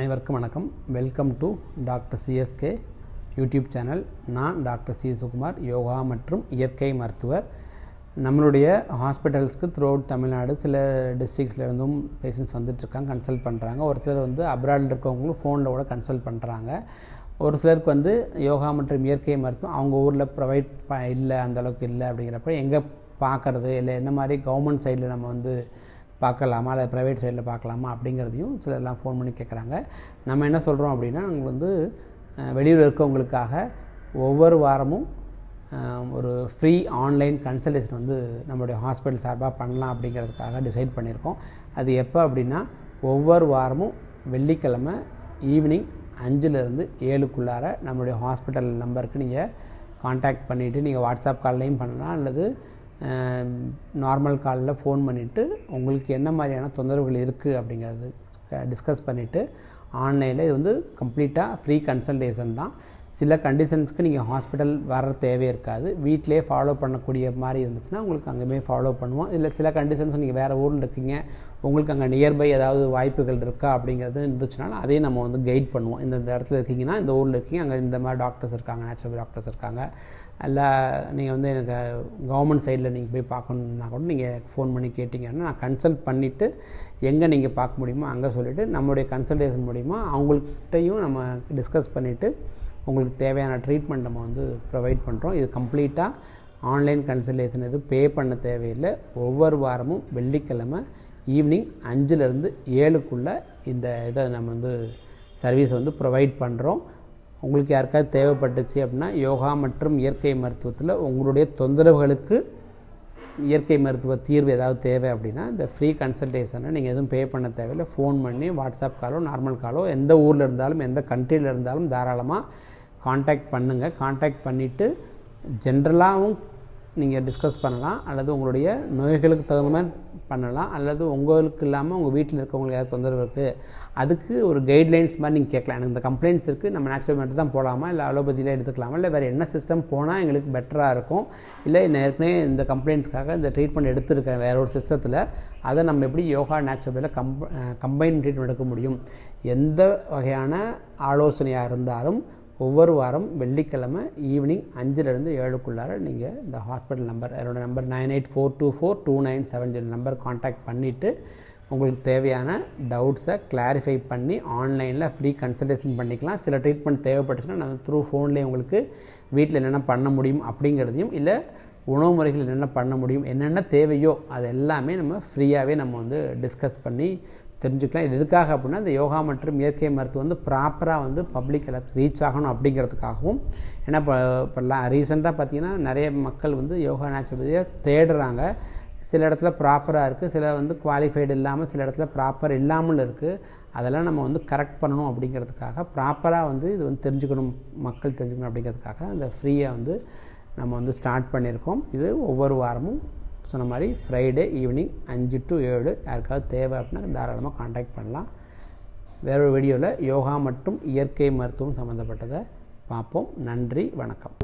அனைவருக்கும் வணக்கம். Welcome to Dr.CSK YouTube channel. நான் டாக்டர் குமார், யோகா மற்றும் இயற்கை மருத்துவர். நம்மளுடைய ஹாஸ்பிட்டல்ஸ்க்கு த்ரூஅவுட் தமிழ்நாடு சில டிஸ்ட்ரிக்ஸ்லேருந்தும் பேஷண்ட்ஸ் வந்துட்டுருக்காங்க, கன்சல்ட் பண்ணுறாங்க. ஒரு சிலர் அப்ராடில் இருக்கவங்களும் ஃபோனில் கூட கன்சல்ட் பண்ணுறாங்க. ஒரு சிலருக்கு யோகா மற்றும் இயற்கை மருத்துவம் அவங்க ஊரில் ப்ரொவைட் இல்லை, அந்தளவுக்கு இல்லை. அப்படிங்கிறப்ப எங்கே பார்க்குறது, இல்லை என்ன மாதிரி கவர்மெண்ட் சைடில் நம்ம பார்க்கலாமா, இல்லை ப்ரைவேட் சைடில் பார்க்கலாமா அப்படிங்கிறதையும் சிலர்லாம் ஃபோன் பண்ணி கேட்குறாங்க. நம்ம என்ன சொல்கிறோம் அப்படின்னா, நாங்கள் வெளியூர் இருக்கவங்களுக்காக ஒவ்வொரு வாரமும் ஒரு ஃப்ரீ ஆன்லைன் கன்சல்டேஷன் நம்மளுடைய ஹாஸ்பிட்டல் சார்பாக பண்ணலாம் அப்படிங்கிறதுக்காக டிசைட் பண்ணியிருக்கோம். அது எப்போ அப்படின்னா, ஒவ்வொரு வாரமும் வெள்ளிக்கிழமை ஈவினிங் 5லேருந்து 7க்குள்ளார நம்மளுடைய ஹாஸ்பிட்டல் நம்பருக்கு நீங்கள் காண்டாக்ட் பண்ணிவிட்டு, நீங்கள் வாட்ஸ்அப் கால்லையும் பண்ணலாம், அல்லது நார்மல் காலில் ஃபோன் பண்ணிவிட்டு உங்களுக்கு என்ன மாதிரியான தொந்தரவுகள் இருக்குது அப்படிங்கிறது டிஸ்கஸ் பண்ணிவிட்டு ஆன்லைனில் இது கம்ப்ளீட்டாக ஃப்ரீ கன்சல்டேஷன் தான். சில கண்டிஷன்ஸ்க்கு நீங்கள் ஹாஸ்பிட்டல் வர தேவையே இருக்காது. வீட்டிலே ஃபாலோ பண்ணக்கூடிய மாதிரி இருந்துச்சுன்னா உங்களுக்கு அங்கேயுமே ஃபாலோ பண்ணுவோம். இல்லை சில கண்டிஷன்ஸ் நீங்கள் வேறு ஊரில் இருக்கீங்க, உங்களுக்கு அங்கே நியர்பை ஏதாவது வாய்ப்புகள் இருக்கா அப்படிங்கிறது இருந்துச்சுனாலும் அதையும் நம்ம கைட் பண்ணுவோம். இந்த இடத்துல இருக்கீங்கன்னா, இந்த ஊரில் இருக்கீங்க, அங்கே இந்த மாதிரி டாக்டர்ஸ் இருக்காங்க, நேச்சுரல் டாக்டர்ஸ் இருக்காங்க, இல்லை நீங்கள் எனக்கு கவர்மெண்ட் சைடில் நீங்கள் போய் பார்க்கணுன்னா கூட நீங்கள் ஃபோன் பண்ணி கேட்டிங்கன்னா நான் கன்சல்ட் பண்ணிவிட்டு எங்கே நீங்கள் பார்க்க முடியுமோ அங்கே சொல்லிவிட்டு நம்மளுடைய கன்சல்டேஷன் மூலிமா அவங்கள்கிட்டையும் நம்ம டிஸ்கஸ் பண்ணிவிட்டு உங்களுக்கு தேவையான ட்ரீட்மெண்ட் நம்ம ப்ரொவைட் பண்ணுறோம். இது கம்ப்ளீட்டாக ஆன்லைன் கன்சல்டேஷன், இது பே பண்ண தேவையில்லை. ஒவ்வொரு வாரமும் வெள்ளிக்கிழமை ஈவினிங் 5லேருந்து 7க்குள்ளே இந்த இதை நம்ம சர்வீஸ் ப்ரொவைட் பண்ணுறோம். உங்களுக்கு யாருக்காவது தேவைப்பட்டுச்சு அப்படின்னா, யோகா மற்றும் இயற்கை மருத்துவத்தில் உங்களுடைய தொந்தரவுகளுக்கு இயற்கை மருத்துவ தீர்வு ஏதாவது தேவை அப்படின்னா, இந்த ஃப்ரீ கன்சல்டேஷனை நீங்கள் எதுவும் பே பண்ண தேவையில்லை. ஃபோன் பண்ணி வாட்ஸ்அப் காலோ நார்மல் காலோ எந்த ஊரில் இருந்தாலும் எந்த கண்ட்ரியில் இருந்தாலும் தாராளமாக காண்டாக்ட் பண்ணுங்கள். காண்டாக்ட் பண்ணிவிட்டு ஜென்ரலாகவும் நீங்கள் டிஸ்கஸ் பண்ணலாம், அல்லது உங்களுடைய நோய்களுக்கு தகுந்த மாதிரி பண்ணலாம், அல்லது உங்களுக்கு இல்லாமல் உங்கள் வீட்டில் இருக்கவங்களுக்கு ஏதாவது தொந்தரவு இருக்குது அதுக்கு ஒரு கைட்லைன்ஸ் மாதிரி நீங்கள் கேட்கலாம். எனக்கு இந்த கம்ப்ளைண்ட்ஸ் இருக்குது, நம்ம நேச்சுரல் மெடிசன் தான் போகலாமா, இல்லை அலோபதியில் எடுத்துக்கலாமா, இல்லை வேறு என்ன சிஸ்டம் போனால் எங்களுக்கு பெட்டராக இருக்கும், இல்லை ஏற்கனவே இந்த கம்ப்ளைண்ட்ஸ்க்காக இந்த ட்ரீட்மெண்ட் எடுத்துருக்கேன் வேறு ஒரு சிஸ்டத்தில், அதை நம்ம எப்படி யோகா நேச்சுரலில் கம்பைன் ட்ரீட்மெண்ட் எடுக்க முடியும். எந்த வகையான ஆலோசனையாக இருந்தாலும் ஒவ்வொரு வாரம் வெள்ளிக்கிழமை ஈவினிங் 5லேருந்து 7க்குள்ளார நீங்கள் இந்த ஹாஸ்பிட்டல் நம்பர், என்னோடய நம்பர் 9842242970 நம்பர் காண்டாக்ட் பண்ணிவிட்டு உங்களுக்கு தேவையான டவுட்ஸை கிளாரிஃபை பண்ணி ஆன்லைனில் ஃப்ரீ கன்சல்டேஷன் பண்ணிக்கலாம். சில ட்ரீட்மெண்ட் தேவைப்பட்டுச்சுன்னா நான் த்ரூ ஃபோன்லேயே உங்களுக்கு வீட்டில் என்னென்ன பண்ண முடியும் அப்படிங்கிறதையும், இல்லை உணவு முறைகள் என்னென்ன பண்ண முடியும், என்னென்ன தேவையோ அது எல்லாமே நம்ம ஃப்ரீயாகவே நம்ம டிஸ்கஸ் பண்ணி தெரிஞ்சுக்கலாம். இது எதுக்காக அப்படின்னா, இந்த யோகா மற்றும் இயற்கை மருத்துவம் ப்ராப்பராக பப்ளிக் எல்லாத்துக்கும் ரீச் ஆகணும் அப்படிங்கிறதுக்காகவும். ஏன்னா இப்போல்லாம் ரீசெண்டாக பார்த்திங்கன்னா நிறைய மக்கள் யோகா நேச்சுரோபதியை தேடுறாங்க. சில இடத்துல ப்ராப்பராக இருக்குது, சில குவாலிஃபைடு இல்லாமல், சில இடத்துல ப்ராப்பர் இல்லாமல் இருக்குது. அதெல்லாம் நம்ம கரெக்ட் பண்ணணும் அப்படிங்கிறதுக்காக, ப்ராப்பராக இது தெரிஞ்சுக்கணும், மக்கள் தெரிஞ்சுக்கணும் அப்படிங்கிறதுக்காக அந்த ஃப்ரீயாக நம்ம ஸ்டார்ட் பண்ணியிருக்கோம். இது ஒவ்வொரு வாரமும் சொன்ன மாதிரி ஃப்ரைடே ஈவினிங் 5 to 7 யாருக்காவது தேவை அப்படின்னா தாராளமாக காண்டாக்ட் பண்ணலாம். வேறொரு வீடியோவில் யோகா மற்றும் இயற்கை மருத்துவம் சம்மந்தப்பட்டதை பார்ப்போம். நன்றி, வணக்கம்.